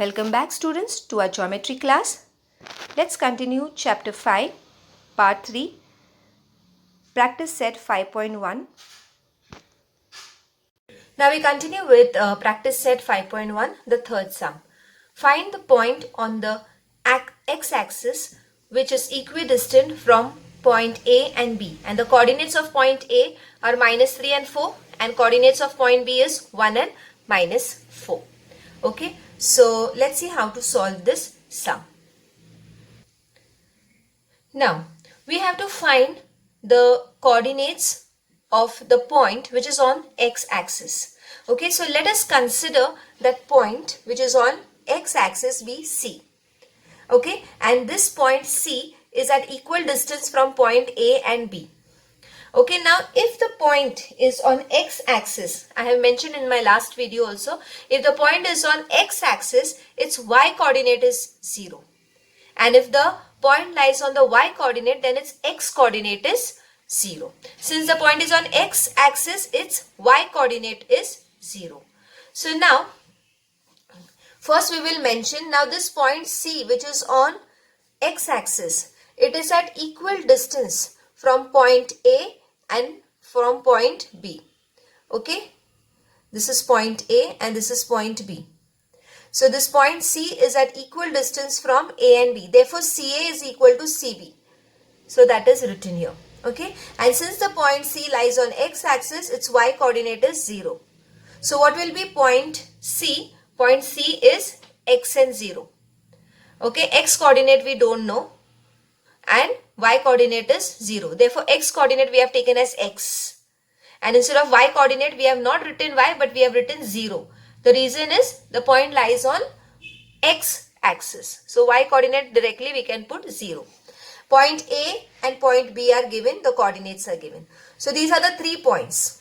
Welcome back students to our geometry class. Let's continue chapter 5, part 3, practice set 5.1. Now we continue with practice set 5.1, the third sum. Find the point on the x-axis which is equidistant from point A and B, and the coordinates of point A are -3 and 4 and coordinates of point B is 1 and -4. Okay, so let's see how to solve this sum. Now we have to find the coordinates of the point which is on x-axis. Okay, so let us consider that point which is on x-axis be C. Okay, and this point C is at equal distance from point A and B. Okay, now if the point is on x-axis, I have mentioned in my last video also, if the point is on x-axis, its y-coordinate is 0. And if the point lies on the y-coordinate, then its x-coordinate is 0. Since the point is on x-axis, its y-coordinate is 0. So now, first we will mention, now this point C which is on x-axis, it is at equal distance from point A and from point B. Okay, this is point A and this is point B. So this point C is at equal distance from A and B. Therefore, CA is equal to CB. So that is written here. Okay, and since the point C lies on x-axis, its y-coordinate is 0. So what will be point C? Point C is x and 0. Okay, x-coordinate we don't know and y-coordinate is 0. Therefore, x-coordinate we have taken as x. And instead of y-coordinate, we have not written y but we have written 0. The reason is the point lies on x-axis. So, y-coordinate directly we can put 0. Point A and point B are given, the coordinates are given. So, these are the 3 points.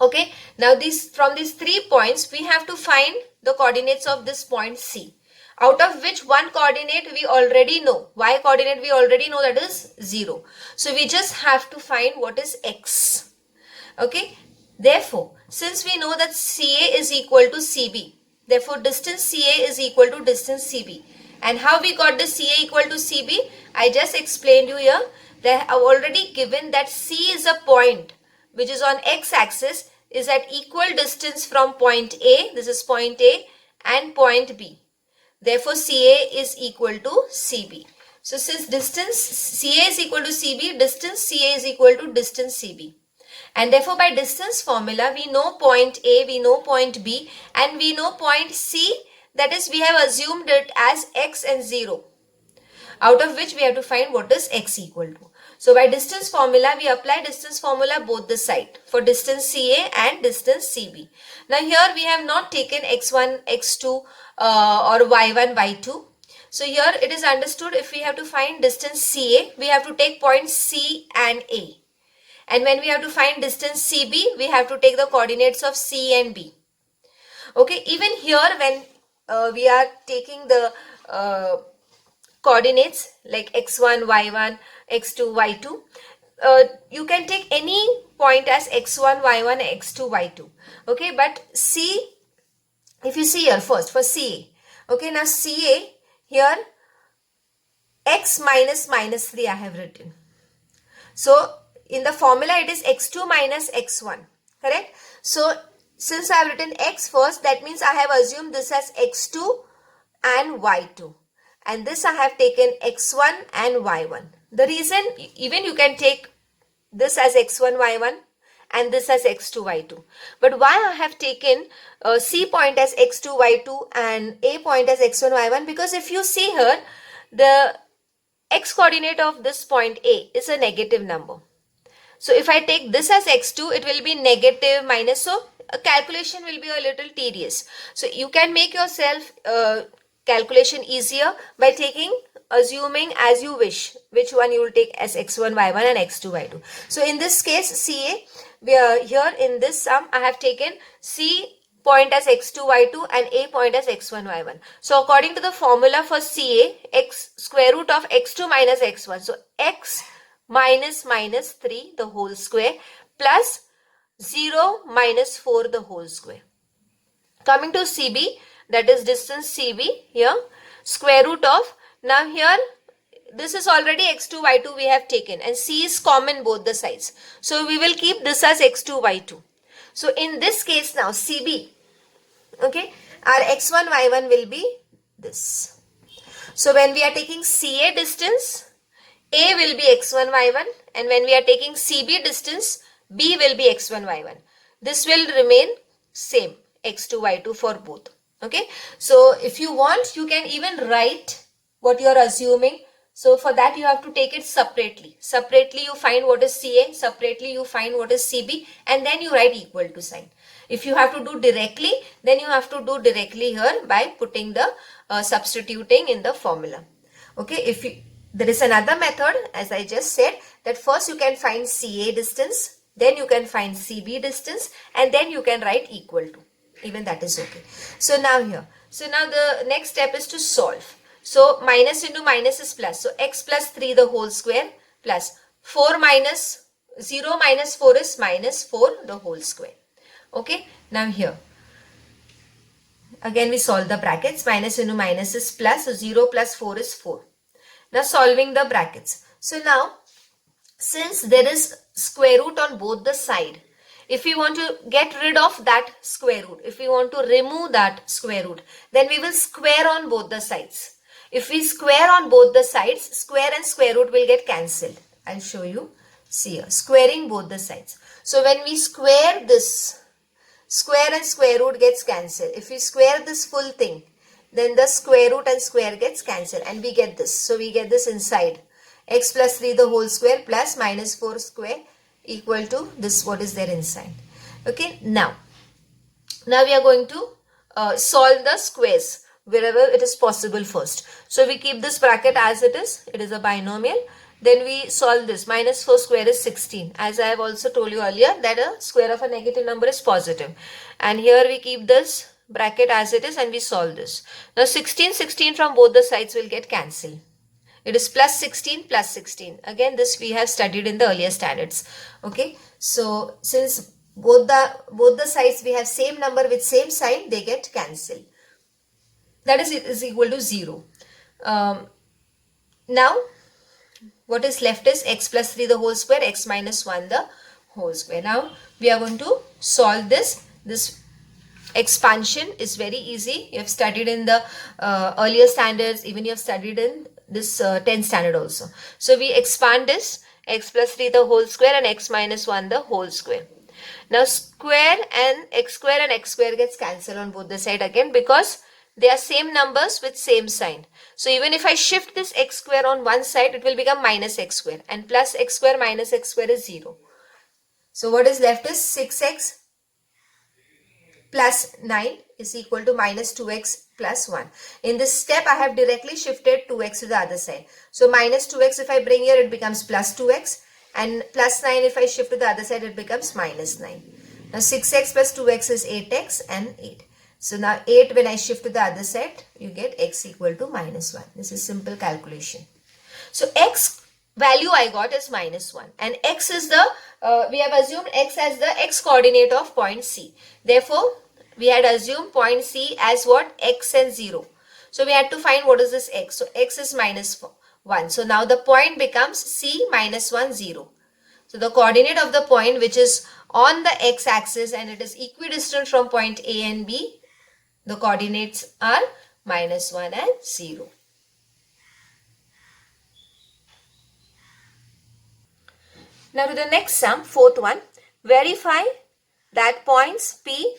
Okay, now from these 3 points, we have to find the coordinates of this point C. Out of which one coordinate we already know, y coordinate we already know, that is 0. So we just have to find what is x. Okay, therefore, since we know that CA is equal to CB, therefore distance CA is equal to distance CB. And how we got the CA equal to CB? I just explained you here that I have already given that C is a point which is on x-axis, is at equal distance from point A, this is point A, and point B. Therefore, CA is equal to CB. So, since distance CA is equal to CB, distance CA is equal to distance CB. And therefore, by distance formula, we know point A, we know point B, and we know point C, that is, we have assumed it as x and 0. Out of which we have to find what is x equal to. So, by distance formula, we apply distance formula both the side for distance CA and distance CB. Now, here we have not taken x1, x2 or y1, y2. So, here it is understood if we have to find distance CA, we have to take points C and A. And when we have to find distance CB, we have to take the coordinates of C and B. Okay, even here when we are taking the coordinates like x1, y1, x2, y2, you can take any point as x1, y1, x2, y2. Okay, but C, if you see here first for CA. Okay, now CA here x minus -3 I have written. So in the formula it is x2 minus x1. Correct? So since I have written x first, that means I have assumed this as x2 and y2. And this I have taken x1 and y1. The reason, even you can take this as x1, y1 and this as x2, y2. But why I have taken C point as x2, y2 and A point as x1, y1? Because if you see here, the x coordinate of this point A is a negative number. So if I take this as x2, it will be negative minus. So a calculation will be a little tedious. So you can make yourself calculation easier by assuming as you wish which one you will take as x1, y1 and x2, y2. So in this case CA, we are here in this sum, I have taken C point as x2, y2 and A point as x1, y1. So according to the formula for CA, x square root of x2 minus x1. So x minus -3 the whole square plus 0 minus 4 the whole square. Coming to CB, that is distance CB here, square root of, now here this is already x2 y2 we have taken, and C is common both the sides. So we will keep this as x2 y2. So in this case now CB, okay, our x1 y1 will be this. So when we are taking CA distance, A will be x1 y1, and when we are taking CB distance, B will be x1 y1. This will remain same, x2 y2 for both. Okay, so if you want, you can even write what you are assuming. So for that you have to take it separately. Separately you find what is CA, separately you find what is CB, and then you write equal to sign. If you have to do directly, then you have to do directly here by putting the substituting in the formula. Okay, there is another method, as I just said, that first you can find CA distance, then you can find CB distance, and then you can write equal to. Even that is okay. So now here, so now the next step is to solve. So minus into minus is plus. So x plus 3 the whole square plus 4 minus 0 minus 4 is minus 4 the whole square. Okay, now here again we solve the brackets. Minus into minus is plus, so 0 plus 4 is 4. Now solving the brackets. So now since there is square root on both the side, if we want to get rid of that square root, if we want to remove that square root, then we will square on both the sides. If we square on both the sides, square and square root will get cancelled. I'll show you. See here, squaring both the sides. So when we square this, square and square root gets cancelled. If we square this full thing, then the square root and square gets cancelled and we get this. So we get this inside. X plus 3 the whole square plus minus 4 square equal to this, what is there inside. Okay, now we are going to solve the squares wherever it is possible first. So we keep this bracket as it is a binomial. Then we solve this. Minus 4 square is 16. As I have also told you earlier that a square of a negative number is positive. And here we keep this bracket as it is and we solve this. Now 16 from both the sides will get cancelled. It is plus 16 plus 16. Again this we have studied in the earlier standards. Okay. So since both the sides we have same number with same sign, they get cancelled. That is equal to 0. Now what is left is x plus 3 the whole square, x minus 1 the whole square. Now we are going to solve this. This expansion is very easy. You have studied in the earlier standards, even you have studied in this 10th standard also. So we expand this, x plus 3 the whole square and x minus 1 the whole square. Now square and x square gets cancelled on both the side again because they are same numbers with same sign. So even if I shift this x square on one side, it will become minus x square, and plus x square minus x square is 0. So what is left is 6x plus 9 is equal to minus 2x plus 1. In this step, I have directly shifted 2x to the other side. So minus 2x if I bring here, it becomes plus 2x, and plus 9 if I shift to the other side, it becomes minus 9. Now 6x plus 2x is 8x and 8. So now 8 when I shift to the other side, you get x equal to minus 1. This is simple calculation. So x value I got is minus 1, and x is the, we have assumed x as the x coordinate of point C. Therefore, we had assumed point C as what? X and 0. So we had to find what is this x. So x is minus 1. So now the point becomes C minus 1, 0. So the coordinate of the point which is on the x axis and it is equidistant from point A and B, the coordinates are minus 1 and 0. Now to the next sum, fourth one. Verify that points P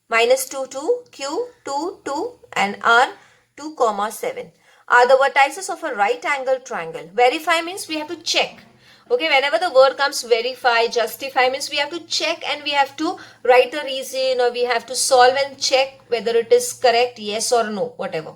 minus 2, 2, Q, 2, 2 and R 2, 7 are the vertices of a right angle triangle. Verify means we have to check. Okay, whenever the word comes verify, justify means we have to check and we have to write a reason, or we have to solve and check whether it is correct, yes or no, whatever.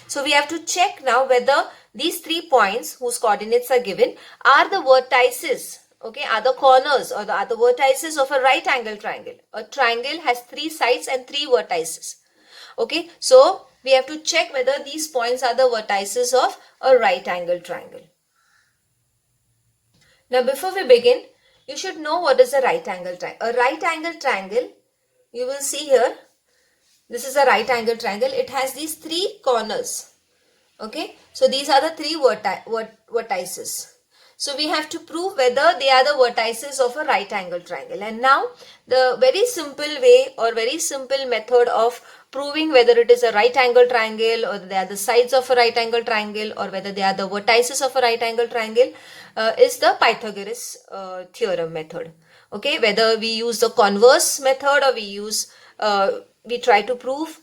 So we have to check now whether these 3 points whose coordinates are given are the vertices, okay, are the corners or are the vertices of a right angle triangle. A triangle has 3 sides and 3 vertices. Okay, so we have to check whether these points are the vertices of a right angle triangle. Now before we begin, you should know what is a right angle triangle. A right angle triangle, you will see here, this is a right angle triangle. It has these three corners. Okay, so these are the three vertices. So we have to prove whether they are the vertices of a right angle triangle. And now the very simple way or very simple method of proving whether it is a right angle triangle or they are the sides of a right angle triangle or whether they are the vertices of a right angle triangle is the Pythagoras theorem method. Okay, whether we use the converse method or we try to prove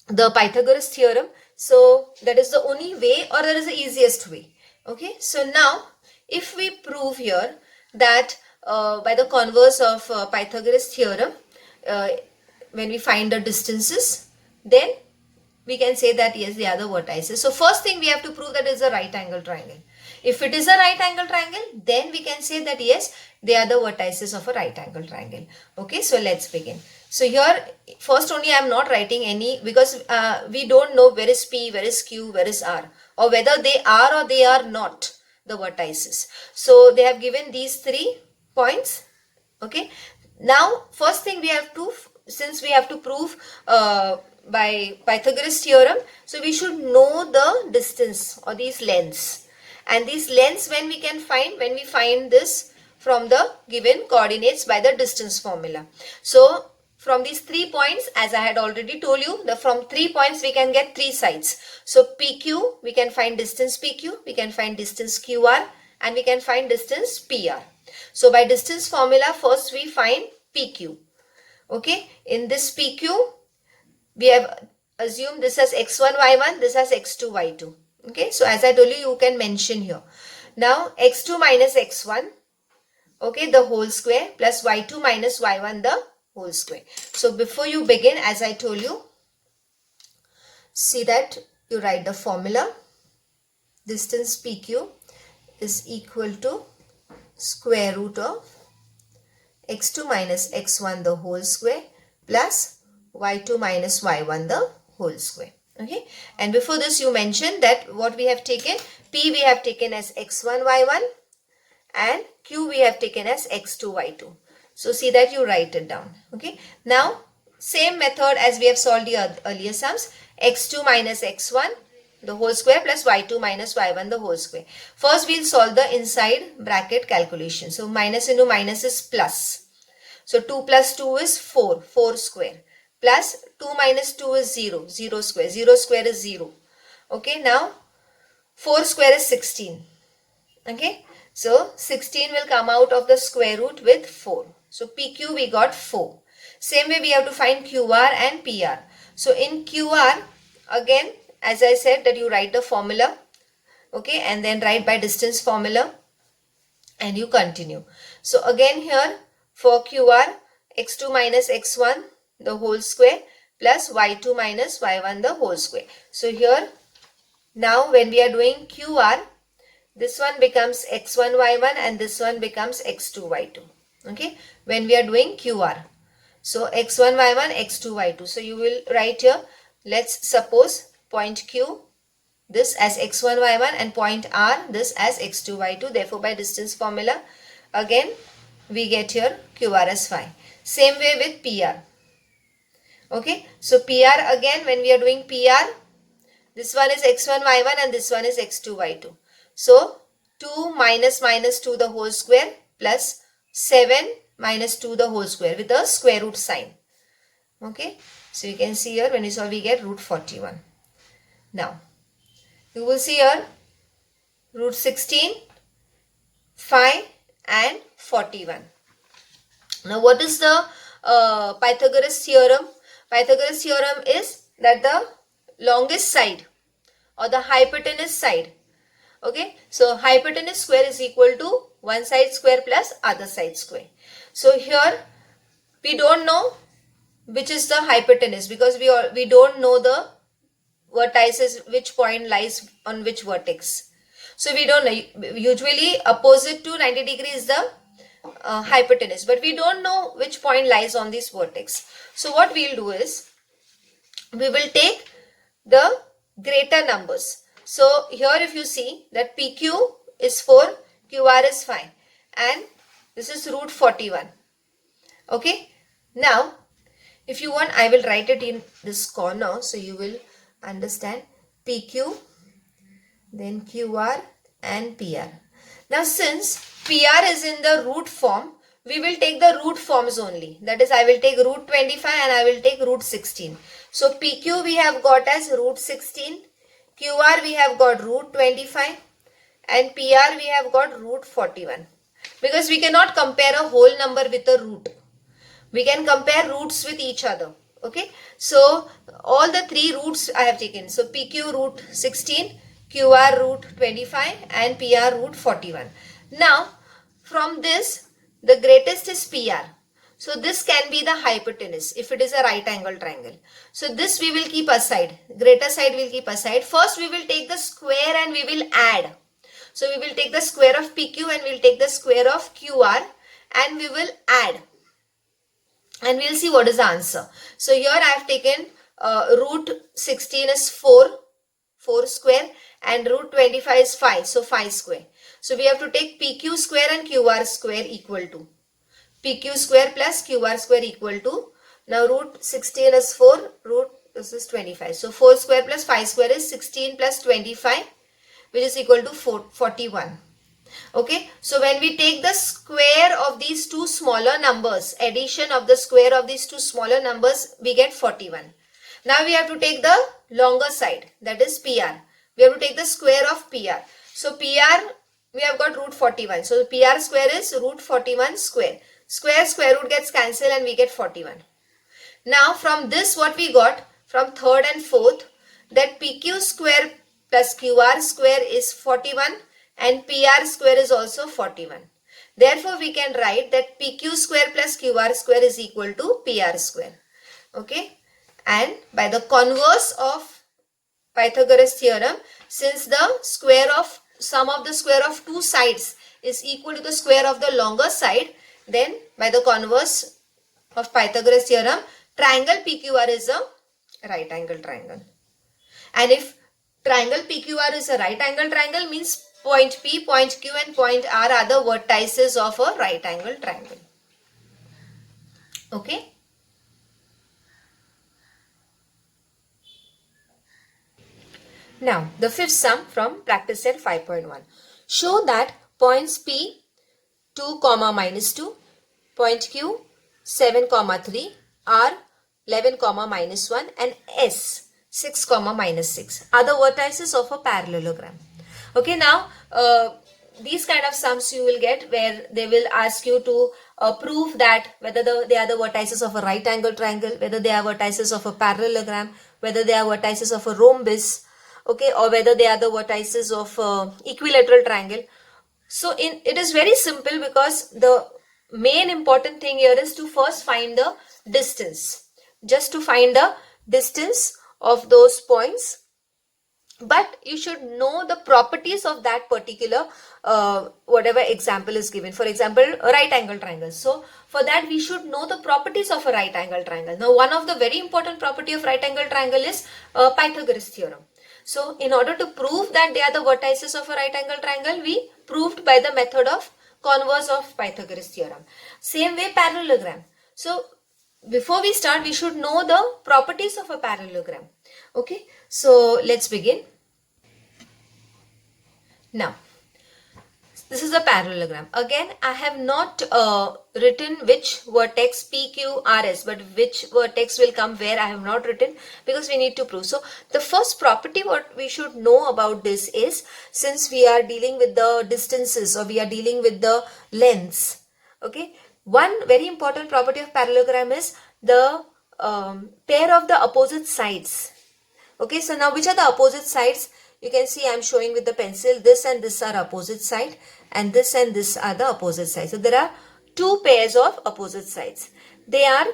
the Pythagoras theorem. So that is the only way or that is the easiest way. Okay, so now if we prove here that by the converse of Pythagoras theorem, when we find the distances, then we can say that yes, they are the vertices. So first thing we have to prove that it is a right angle triangle. If it is a right angle triangle, then we can say that yes, they are the vertices of a right angle triangle. Okay, so let's begin. So here first only I am not writing any because we don't know where is P, where is Q, where is R, or whether they are or they are not the vertices. So they have given these 3 points. Okay, now first thing we have to, since we have to prove by Pythagoras theorem, so we should know the distance or these lengths. And these lengths when we find this from the given coordinates by the distance formula. So from these 3 points, as I had already told you, from 3 points we can get 3 sides. So PQ, we can find distance PQ, we can find distance QR, and we can find distance PR. So by distance formula, first we find PQ. Okay, in this PQ, we have assumed this as x1, y1, this as x2, y2. Okay, so as I told you, you can mention here. Now x2 minus x1, okay, the whole square plus y2 minus y1 the whole square. So before you begin, as I told you, see that you write the formula. Distance PQ is equal to square root of x2 minus x1 the whole square plus y2 minus y1 the whole square. Okay, and before this you mentioned that what we have taken, P we have taken as x1 y1 and Q we have taken as x2 y2. So see that you write it down. Okay, now same method as we have solved the earlier sums, x2 minus x1 the whole square plus y2 minus y1 the whole square. First we'll solve the inside bracket calculation. So minus into minus is plus. So 2 plus 2 is 4, 4 square. Plus 2 minus 2 is 0, 0 square. 0 square is 0. Okay, now 4 square is 16. Okay, so 16 will come out of the square root with 4. So PQ we got 4. Same way we have to find QR and PR. So in QR, again, as I said that you write the formula. Okay, and then write by distance formula and you continue. So again here for QR, x2 minus x1 the whole square plus y2 minus y1 the whole square. So here now when we are doing QR, this one becomes x1 y1 and this one becomes x2 y2. Okay, when we are doing QR. So x1 y1 x2 y2. So you will write here, let's suppose point Q this as x1 y1 and point R this as x2 y2. Therefore by distance formula again we get here QR as 5. Same way with PR. Okay, so PR again when we are doing PR, this one is x1 y1 and this one is x2 y2. So 2 minus minus 2 the whole square plus 7 minus 2 the whole square with a square root sign. Okay, so you can see here when we solve we get root 41. Now you will see here root 16, 5 and 41. Now what is the Pythagoras theorem? Pythagoras theorem is that the longest side or the hypotenuse side. Okay, so hypotenuse square is equal to one side square plus other side square. So here we don't know which is the hypotenuse because we don't know the vertices, which point lies on which vertex. So we don't know. Usually opposite to 90 degree is the hypotenuse, but we don't know which point lies on this vertex. So what we'll do is we will take the greater numbers. So here if you see that PQ is 4, QR is 5 and this is root 41. Okay, now If you want, I will write it in this corner so you will understand. PQ, then QR and PR. Now since PR is in the root form, we will take the root forms only. That is, I will take root 25 and I will take root 16. So PQ we have got as root 16, QR we have got root 25 and PR we have got root 41. Because we cannot compare a whole number with a root. We can compare roots with each other. Okay. So all the three roots I have taken. So PQ root 16, QR root 25 and PR root 41. Now from this, the greatest is PR. So this can be the hypotenuse if it is a right angle triangle. So this we will keep aside. Greater side we will keep aside. First we will take the square and we will add. So we will take the square of PQ and we will take the square of QR and we will add. And we will see what is the answer. So here I have taken root 16 is 4 square and root 25 is 5. So 5 square. So we have to take PQ square and QR square equal to. PQ square plus QR square equal to. Now root 16 is 4. This is 25. So 4 square plus 5 square is 16 plus 25, which is equal to 41. Okay, so when we take the square of these two smaller numbers, addition of the square of these two smaller numbers, we get 41. Now we have to take the longer side, that is PR. We have to take the square of PR. So PR, we have got root 41. So PR square is root 41 square. Square root gets cancelled and we get 41. Now from this what we got from third and fourth, that PQ square plus QR square is 41. And PR square is also 41. Therefore, we can write that PQ square plus QR square is equal to PR square. Okay. And by the converse of Pythagoras theorem, since the square of sum of the square of two sides is equal to the square of the longer side, then by the converse of Pythagoras theorem, triangle PQR is a right angle triangle. And if triangle PQR is a right angle triangle, means point P, point Q and point R are the vertices of a right angle triangle. Okay. Now the fifth sum from practice set 5.1. Show that points P 2, -2, point Q 7, 3, R 11, -1 and S 6, -6 are the vertices of a parallelogram. Okay, now these kind of sums you will get where they will ask you to prove that whether they are the vertices of a right angle triangle, whether they are vertices of a parallelogram, whether they are vertices of a rhombus, okay, or whether they are the vertices of equilateral triangle. So it is very simple because the main important thing here is to first find the distance, just to find the distance of those points. But you should know the properties of that particular whatever example is given. For example, a right angle triangle. So for that we should know the properties of a right angle triangle. Now one of the very important property of right angle triangle is Pythagoras theorem. So in order to prove that they are the vertices of a right angle triangle, we proved by the method of converse of Pythagoras theorem. Same way parallelogram. So before we start, we should know the properties of a parallelogram. Okay, so let's begin. Now, this is a parallelogram. Again, I have not written which vertex P, Q, R, S, but which vertex will come where I have not written because we need to prove. So, the first property what we should know about this is, since we are dealing with the distances or we are dealing with the lengths, okay, one very important property of parallelogram is the pair of the opposite sides. Okay, so now which are the opposite sides? You can see I am showing with the pencil. This and this are opposite side and this are the opposite sides. So there are two pairs of opposite sides. They are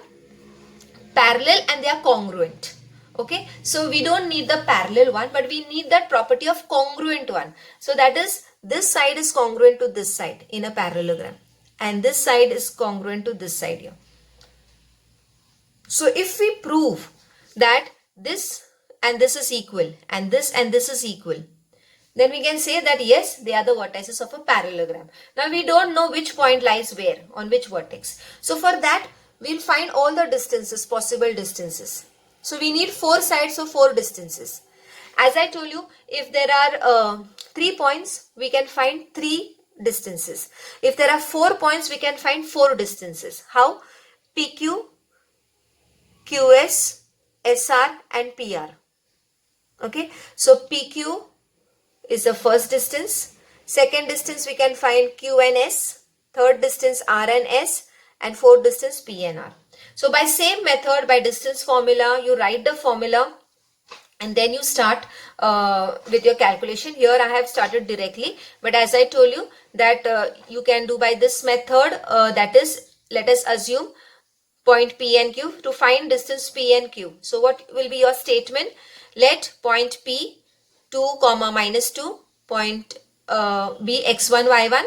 parallel and they are congruent. Okay, so we don't need the parallel one, but we need that property of congruent one. So that is, this side is congruent to this side in a parallelogram and this side is congruent to this side here. So if we prove that this and this is equal and this is equal, then we can say that yes, they are the vertices of a parallelogram. Now we don't know which point lies where, on which vertex. So for that we'll find all the distances, possible distances. So we need 4 sides of 4 distances. As I told you, if there are 3 points, we can find 3 distances. If there are 4 points, we can find 4 distances. How? PQ, QS, SR and PR. Okay, so PQ is the first distance. Second distance we can find Q and S. Third distance R and S. And fourth distance P and R. So by same method, by distance formula, you write the formula and then you start with your calculation. Here I have started directly, but as I told you that you can do by this method, that is, let us assume point P and Q to find distance P and Q. So what will be your statement? Let point P 2, minus 2, point be x1, y1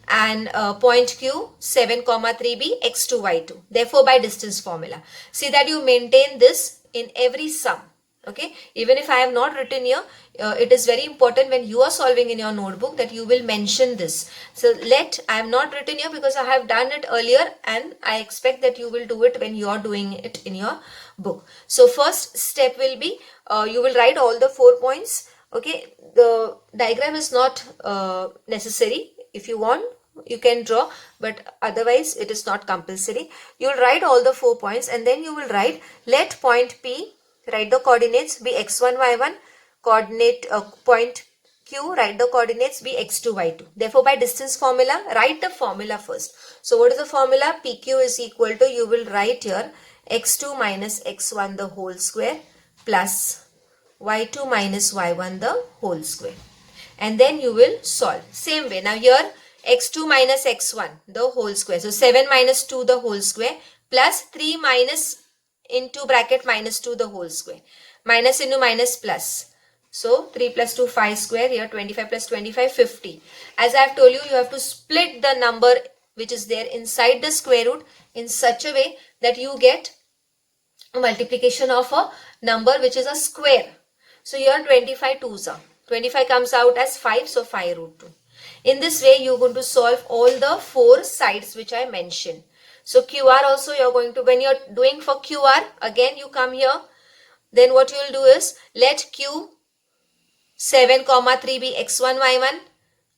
and point Q 7, 3 be x2, y2. Therefore, by distance formula. See that you maintain this in every sum. Okay, even if I have not written here, it is very important when you are solving in your notebook that you will mention this. So I have not written here because I have done it earlier and I expect that you will do it when you are doing it in your book. So first step will be, you will write all the 4 points. Okay, the diagram is not necessary. If you want, you can draw, but otherwise it is not compulsory. You will write all the 4 points and then you will write, let point P, write the coordinates, be x1, y1, coordinate point Q, write the coordinates, be x2, y2. Therefore, by distance formula, write the formula first. So, what is the formula? PQ is equal to, you will write here, x2 minus x1 the whole square plus y2 minus y1 the whole square. And then you will solve. Same way. Now, here, x2 minus x1 the whole square. So, 7 minus 2 the whole square plus 3 minus into bracket minus 2 the whole square. Minus into minus plus. So 3 plus 2 5 square, here 25 plus 25 50. As I have told you, you have to split the number which is there inside the square root in such a way that you get a multiplication of a number which is a square. So here 25 twos are. 25 comes out as 5, so 5 root 2. In this way, you are going to solve all the 4 sides which I mentioned. So QR also you are going to, when you are doing for QR, again you come here. Then what you will do is, let Q 7, 3 be x1, y1,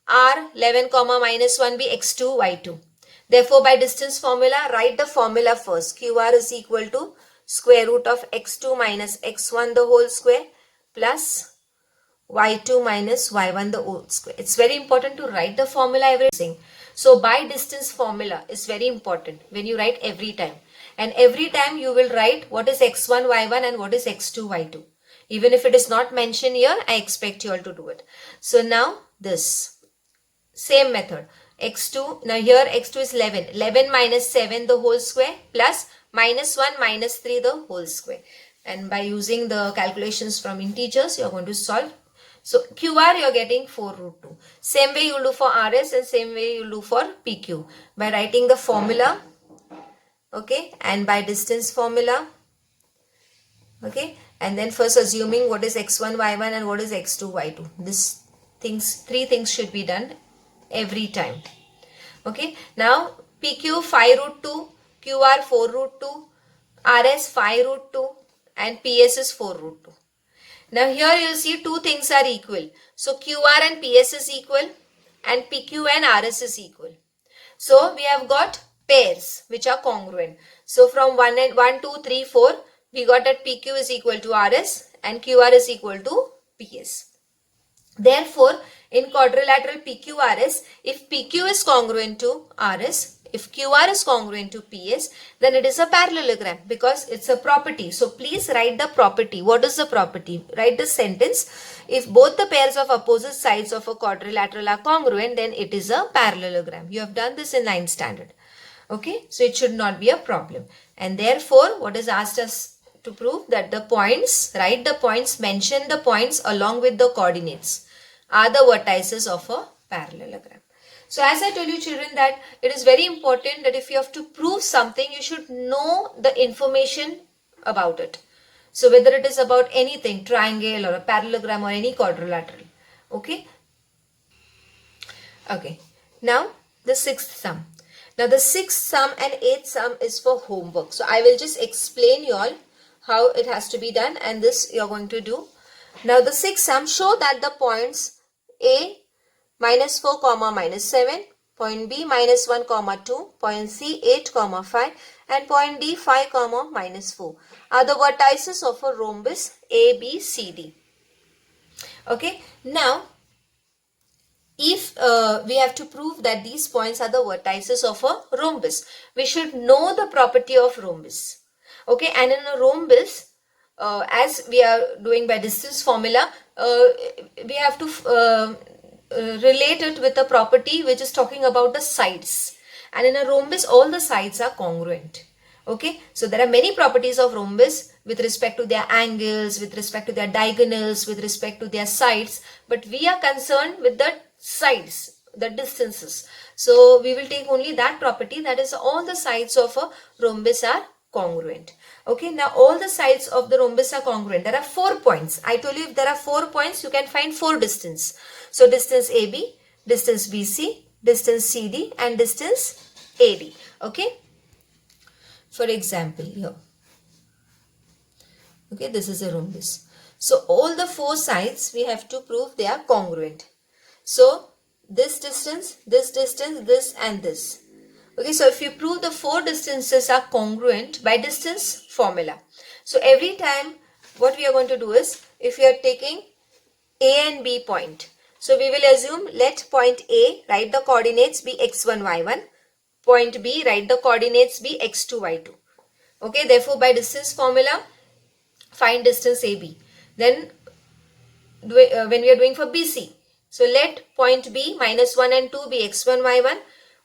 R 11, minus 1 be x2, y2. Therefore, by distance formula, write the formula first. QR is equal to square root of x2 minus x1 the whole square plus y2 minus y1 the whole square. It's very important to write the formula everything. So by distance formula is very important when you write every time. And every time you will write what is x1, y1 and what is x2, y2. Even if it is not mentioned here, I expect you all to do it. So now this same method. x2, now here x2 is 11. 11 minus 7 the whole square plus minus 1 minus 3 the whole square. And by using the calculations from integers, you are going to solve. So QR you are getting 4 root 2. Same way you will do for RS and same way you will do for PQ. By writing the formula, okay, and by distance formula, okay, and then first assuming what is x1, y1 and what is x2, y2. This things, 3 things should be done every time. Okay, now PQ 5 root 2, QR 4 root 2, RS 5 root 2 and PS is 4 root 2. Now here you will see 2 things are equal. So QR and PS is equal and PQ and RS is equal. So we have got pairs which are congruent. So from 1, 2, 3, 4, we got that PQ is equal to RS and QR is equal to PS. Therefore, in quadrilateral PQRS, if PQ is congruent to RS, if QR is congruent to PS, then it is a parallelogram because it's a property. So please write the property. What is the property? Write the sentence. If both the pairs of opposite sides of a quadrilateral are congruent, then it is a parallelogram. You have done this in 9th standard. Okay, so it should not be a problem. And therefore, what is asked us to prove? That the points, write the points, mention the points along with the coordinates are the vertices of a parallelogram. So as I told you children that it is very important that if you have to prove something, you should know the information about it. So whether it is about anything, triangle or a parallelogram or any quadrilateral. Okay. Okay. Now the 6th sum. Now the sixth sum and eighth sum is for homework. So I will just explain you all how it has to be done, and this you are going to do. Now the sixth sum, show that the points A -4 comma -7, point B -1 comma 2, point C 8 comma 5, and point D 5 comma -4 are the vertices of a rhombus ABCD. Okay, now if we have to prove that these points are the vertices of a rhombus, we should know the property of rhombus. Okay, and in a rhombus, as we are doing by distance formula, we have to relate it with a property which is talking about the sides. And in a rhombus, all the sides are congruent. Okay, so there are many properties of rhombus with respect to their angles, with respect to their diagonals, with respect to their sides, but we are concerned with the sides, the distances. So we will take only that property, that is all the sides of a rhombus are congruent. Okay, now all the sides of the rhombus are congruent. There are 4 points. I told you if there are 4 points, you can find 4 distance. So distance AB, distance BC, distance CD, and distance AD. Okay. For example, here. Okay, this is a rhombus. So all the 4 sides we have to prove they are congruent. So this distance, this and this. Okay, so if you prove the 4 distances are congruent by distance formula. So every time what we are going to do is, if we are taking A and B point. So we will assume, let point A, write the coordinates be x1, y1. Point B, write the coordinates be x2, y2. Okay, therefore by distance formula, find distance AB. Then when we are doing for BC, so let point B -1 and 2 be x1, y1.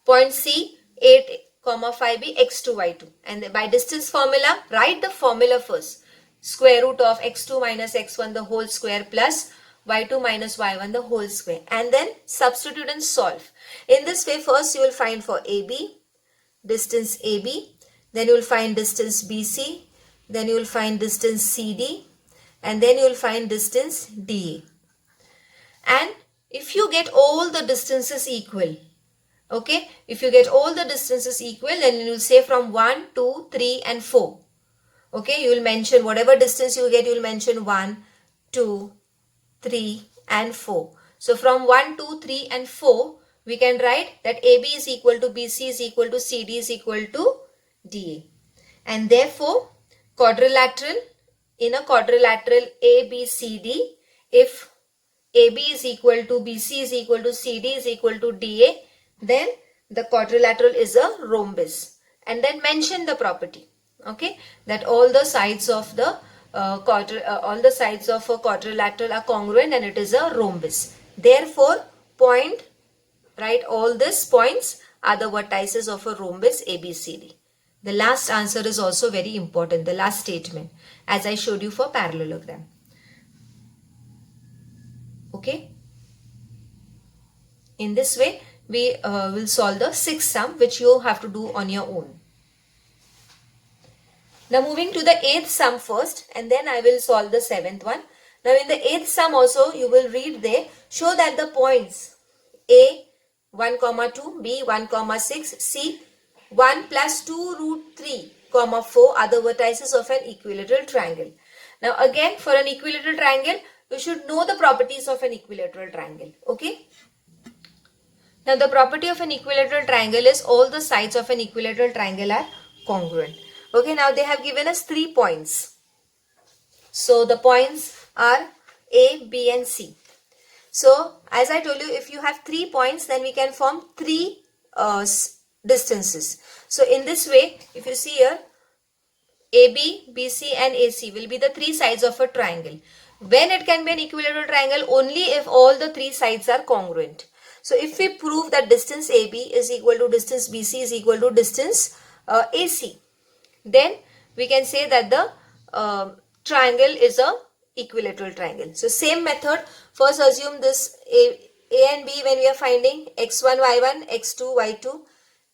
Point C 8, 5 be x2, y2. And by distance formula, write the formula first. Square root of x2 minus x1 the whole square plus y2 minus y1 the whole square. And then substitute and solve. In this way, first you will find for AB, distance AB. Then you will find distance BC. Then you will find distance CD. And then you will find distance DA. And if you get all the distances equal, okay, if you get all the distances equal, then you will say from 1, 2, 3 and 4. Okay, you will mention whatever distance you get, you will mention 1, 2, 3 and 4. So from 1, 2, 3 and 4, we can write that AB is equal to BC is equal to CD is equal to DA. And therefore, quadrilateral, in a quadrilateral ABCD, if AB is equal to BC is equal to CD is equal to DA, then the quadrilateral is a rhombus. And then mention the property, okay, that all the sides of the all the sides of a quadrilateral are congruent and it is a rhombus. Therefore, point, write all these points are the vertices of a rhombus ABCD. The last answer is also very important, the last statement, as I showed you for parallelogram. Okay. In this way, we will solve the sixth sum, which you have to do on your own. Now moving to the eighth sum first, and then I will solve the seventh one. Now in the eighth sum also, you will read there, show that the points A 1, 2, B 1, 6, C 1 plus 2 root 3, 4 are the vertices of an equilateral triangle. Now again, for an equilateral triangle, you should know the properties of an equilateral triangle. Okay. Now the property of an equilateral triangle is all the sides of an equilateral triangle are congruent. Okay, now they have given us 3 points. So the points are A, B and C. So as I told you, if you have 3 points, then we can form 3 distances. So in this way, if you see here, AB, BC and AC will be the 3 sides of a triangle. When it can be an equilateral triangle? Only if all the 3 sides are congruent. So if we prove that distance AB is equal to distance BC is equal to distance AC, then we can say that the triangle is a equilateral triangle. So same method, first assume this A and B when we are finding x1, y1, x2, y2.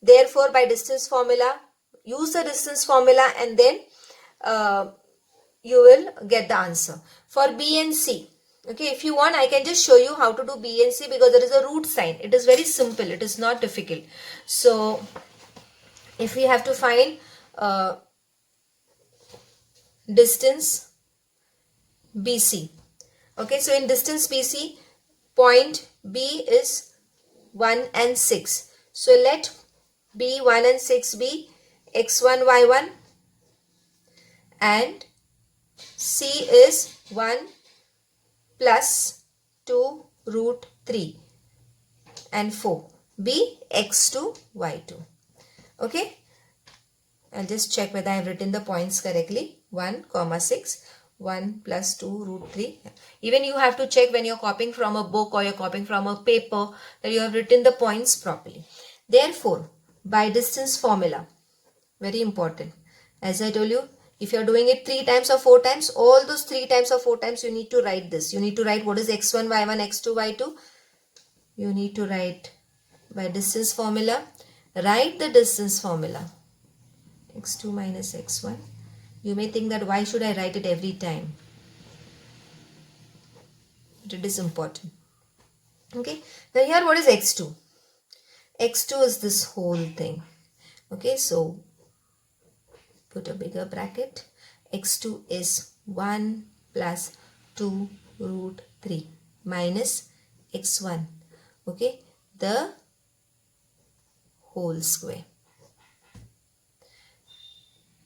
Therefore by distance formula, use the distance formula and then you will get the answer. For B and C, okay, if you want, I can just show you how to do B and C because there is a root sign. It is very simple. It is not difficult. So if we have to find distance BC. Okay, so in distance BC, point B is 1 and 6. So let B 1 and 6 be x1, y1, and C is 1 plus 2 root 3 and 4. B x2, y2. Okay, I'll just check whether I have written the points correctly. 1, 6, 1 plus 2 root 3. Even you have to check when you're copying from a book or you're copying from a paper that you have written the points properly. Therefore, by distance formula, very important. As I told you, if you're doing it 3 times or 4 times, all those 3 times or 4 times you need to write this. You need to write what is x1, y1, x2, y2. You need to write by distance formula. Write the distance formula. x2 minus x1. You may think that why should I write it every time? But it is important. Okay. Now here what is x2? x2 is this whole thing. Okay. So put a bigger bracket. x2 is 1 plus 2 root 3 minus x1. Okay. The whole square.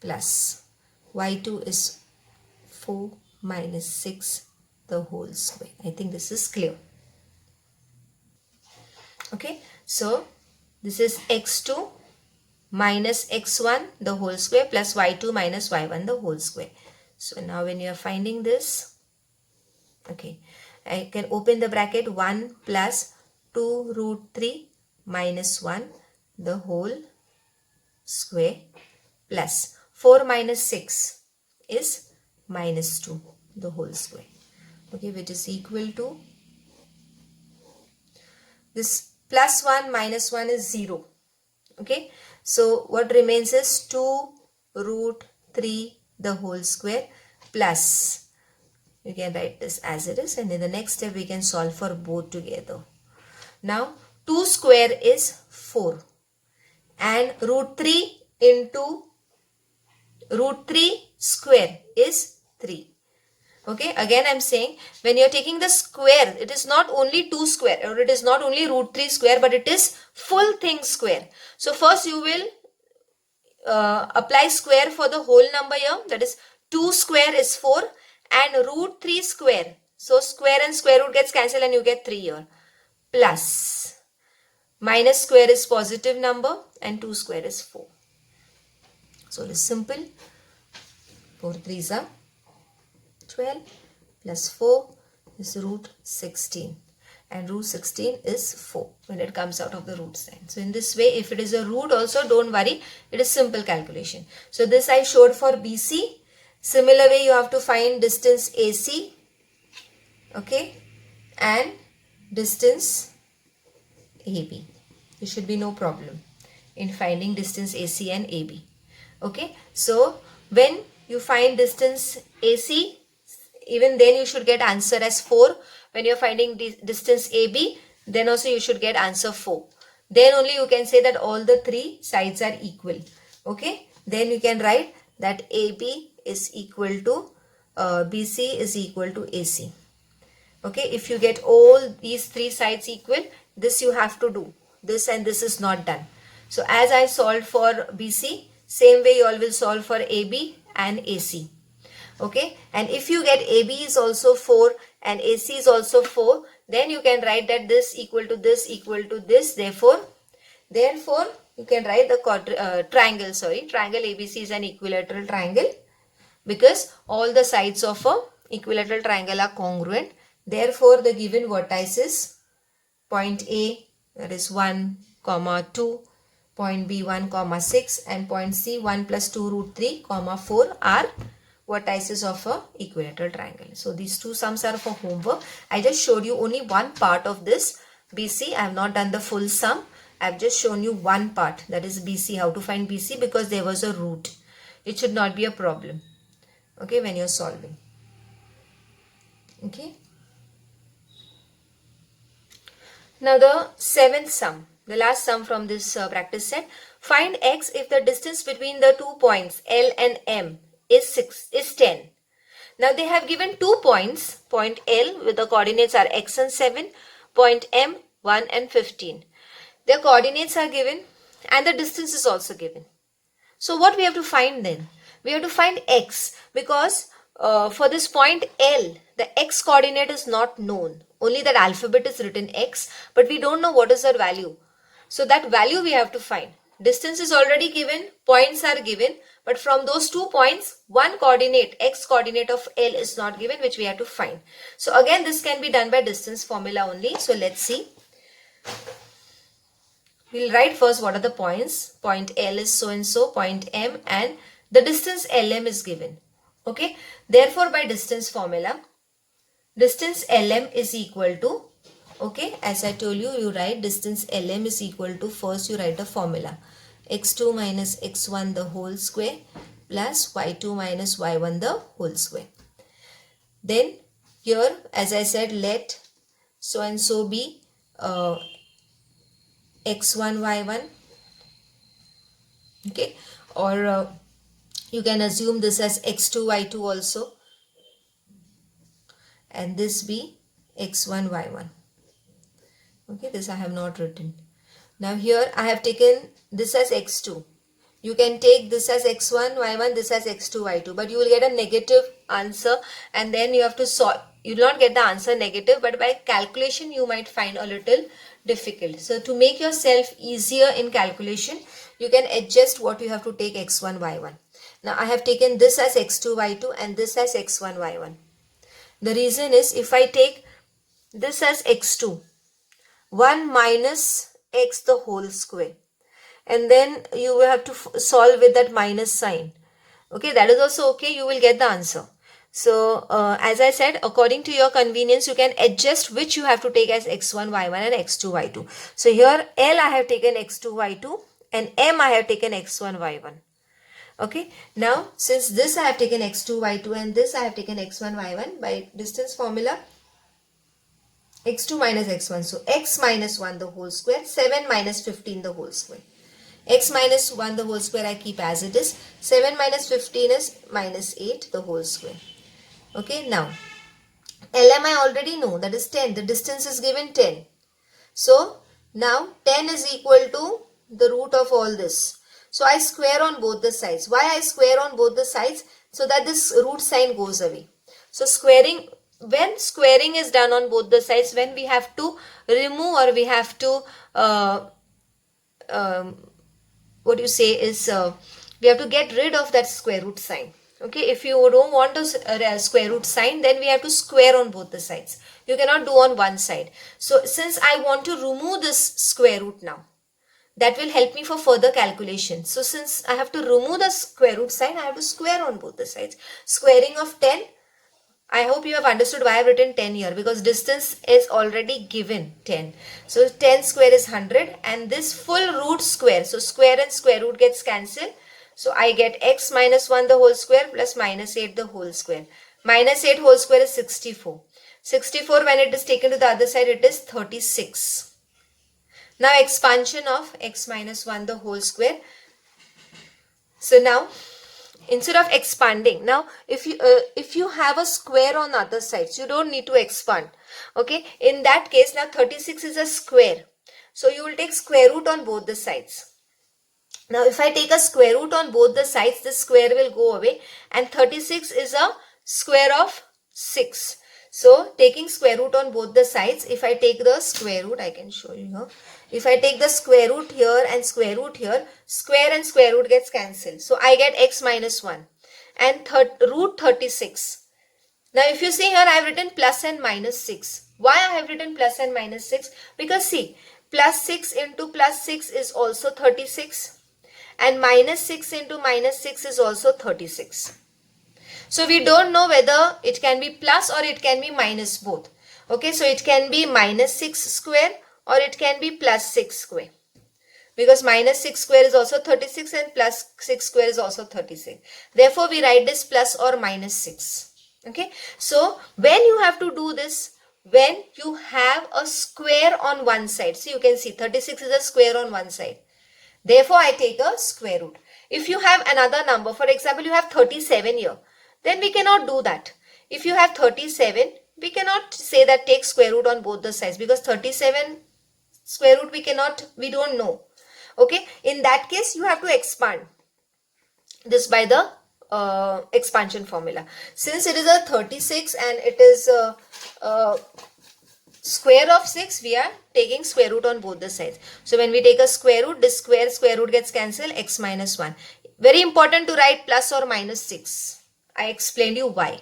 Plus y2 is 4 minus 6 the whole square. I think this is clear. Okay, so this is x2 minus x1 the whole square plus y2 minus y1 the whole square. So now when you are finding this, okay, I can open the bracket 1 plus 2 root 3 minus 1 the whole square plus 4 minus 6 is minus 2 the whole square. Okay, which is equal to this plus 1 minus 1 is 0. Okay, so what remains is 2 root 3 the whole square plus, you can write this as it is, and in the next step we can solve for both together. Now 2 square is 4 and root 3 into root 3 square is 3. Okay, again I'm saying when you're taking the square, it is not only 2 square or it is not only root 3 square, but it is full thing square. So first you will apply square for the whole number here, that is 2 square is 4 and root 3 square. So square and square root gets cancelled and you get 3 here. Plus minus square is positive number and 2 square is 4. So it is simple. 4 3s are 12 plus 4 is root 16 and root 16 is 4 when it comes out of the root sign. So in this way, if it is a root also, don't worry, it is simple calculation. So this I showed for BC. Similar way you have to find distance AC, okay, and distance AB. There should be no problem in finding distance AC and AB. Okay, so when you find distance AC, even then you should get answer as 4. When you are finding distance AB, then also you should get answer 4. Then only you can say that all the 3 sides are equal. Okay, then you can write that AB is equal to BC is equal to AC. Okay, if you get all these 3 sides equal, this you have to do. This and this is not done. So as I solved for BC, same way you all will solve for AB and AC. Okay, and if you get AB is also 4 and AC is also 4, then you can write that this equal to this equal to this. Therefore you can write the triangle ABC is an equilateral triangle because all the sides of a equilateral triangle are congruent. Therefore the given vertices, point A, that is 1, 2, point B 1, 6 and point C 1 plus 2 root 3, 4 are vertices of a equilateral triangle. So these two sums are for homework. I just showed you only one part of this BC. I have not done the full sum. I have just shown you one part, that is BC, how to find BC, because there was a root. It should not be a problem, okay, when you are solving. Okay. Now the 7th sum. the last sum from this practice set. Find x if the distance between the 2 points L and M is 10. Now they have given 2 points, point L with the coordinates are x and 7, point M 1 and 15. Their coordinates are given and the distance is also given. So what we have to find then? We have to find x, because for this point L, the x coordinate is not known. Only that alphabet is written x, but we don't know what is the value. So that value we have to find. Distance is already given, points are given, but from those 2 points, one coordinate, x coordinate of L is not given, which we have to find. So again, this can be done by distance formula only. So let's see. We'll write first what are the points. Point L is so and so, point M, and the distance LM is given. Okay. Therefore, by distance formula, distance LM is equal to, okay, as I told you, you write distance LM is equal to, first you write the formula. x2 minus x1 the whole square plus y2 minus y1 the whole square. Then here, as I said, let so and so be x1 y1, okay, or you can assume this as x2 y2 also, and this be x1 y1. Okay, this I have not written. Now here I have taken this as x2. You can take this as x1 y1, this as x2 y2, but you will get a negative answer, and then you have to solve. You will not get the answer negative, but by calculation you might find a little difficult. So to make yourself easier in calculation, you can adjust what you have to take x1 y1. Now I have taken this as x2 y2 and this as x1 y1. The reason is, if I take this as x2, 1 minus x the whole square, and then you will have to solve with that minus sign. Okay, that is also okay, you will get the answer. So as I said, according to your convenience, you can adjust which you have to take as x1 y1 and x2 y2. So here L I have taken x2 y2 and M I have taken x1 y1. Okay, now since this I have taken x2 y2 and this I have taken x1 y1, by distance formula, x2 minus x1, so x minus 1 the whole square, 7 minus 15 the whole square. X minus 1 the whole square I keep as it is. 7 minus 15 is minus 8 the whole square. Okay, now LM I already know, that is 10. The distance is given 10. So now 10 is equal to the root of all this. So I square on both the sides. Why I square on both the sides? So that this root sign goes away. So squaring, when squaring is done on both the sides, when we have to remove or we have to what you say is we have to get rid of that square root sign. Okay, if you don't want a square root sign, then we have to square on both the sides. You cannot do on one side. So since I want to remove this square root now, that will help me for further calculation. So since I have to remove the square root sign, I have to square on both the sides. Squaring of 10, I hope you have understood why I have written 10 here, because distance is already given 10. So 10 square is 100 and this full root square. So square and square root gets cancelled. So I get x minus 1 the whole square plus minus 8 the whole square. Minus 8 whole square is 64. 64 when it is taken to the other side, it is 36. Now expansion of x minus 1 the whole square. So now instead of expanding, now if you have a square on other sides, you don't need to expand. Okay, in that case now 36 is a square. So you will take square root on both the sides. Now if I take a square root on both the sides, this square will go away, and 36 is a square of 6. So taking square root on both the sides, if I take the square root, I can show you here. If I take the square root here and square root here, square and square root gets cancelled. So I get x minus 1 and root 36. Now if you see here, I have written plus and minus 6. Why I have written plus and minus 6? Because see, plus 6 into plus 6 is also 36. And minus 6 into minus 6 is also 36. So we don't know whether it can be plus or it can be minus both. Okay, so it can be minus 6 square or it can be plus 6 square. Because minus 6 square is also 36 and plus 6 square is also 36. Therefore, we write this plus or minus 6. Okay, so when you have to do this when you have a square on one side. So you can see 36 is a square on one side. Therefore, I take a square root. If you have another number, for example, you have 37 here, then we cannot do that. If you have 37, we cannot say that take square root on both the sides, because 37 square root we don't know. Okay, in that case, you have to expand this by the expansion formula. Since it is a 36 and it is a square of 6, we are taking square root on both the sides. So when we take a square root, this square root gets cancelled, x minus 1. Very important to write plus or minus 6. I explained you why.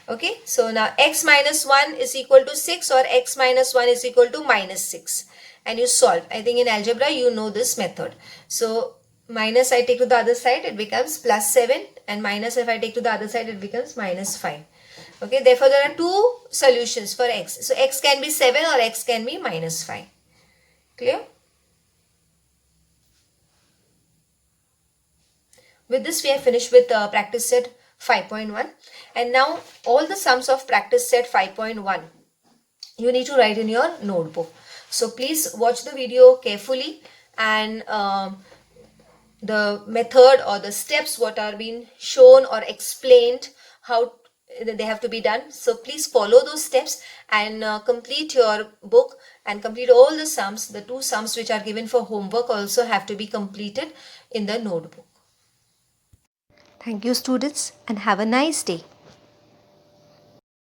Okay, so now x minus 1 is equal to 6 or x minus 1 is equal to minus 6. And you solve. I think in algebra you know this method. So minus I take to the other side, it becomes plus 7, and minus if I take to the other side, it becomes minus 5. Okay, therefore there are two solutions for x. So x can be 7 or x can be minus 5. Clear? With this we have finished with practice set 5.1, and now all the sums of practice set 5.1 you need to write in your notebook. So please watch the video carefully, and the method or the steps what are being shown or explained, how they have to be done. So please follow those steps and complete your book and complete all the sums. The two sums which are given for homework also have to be completed in the notebook. Thank you, students, and have a nice day.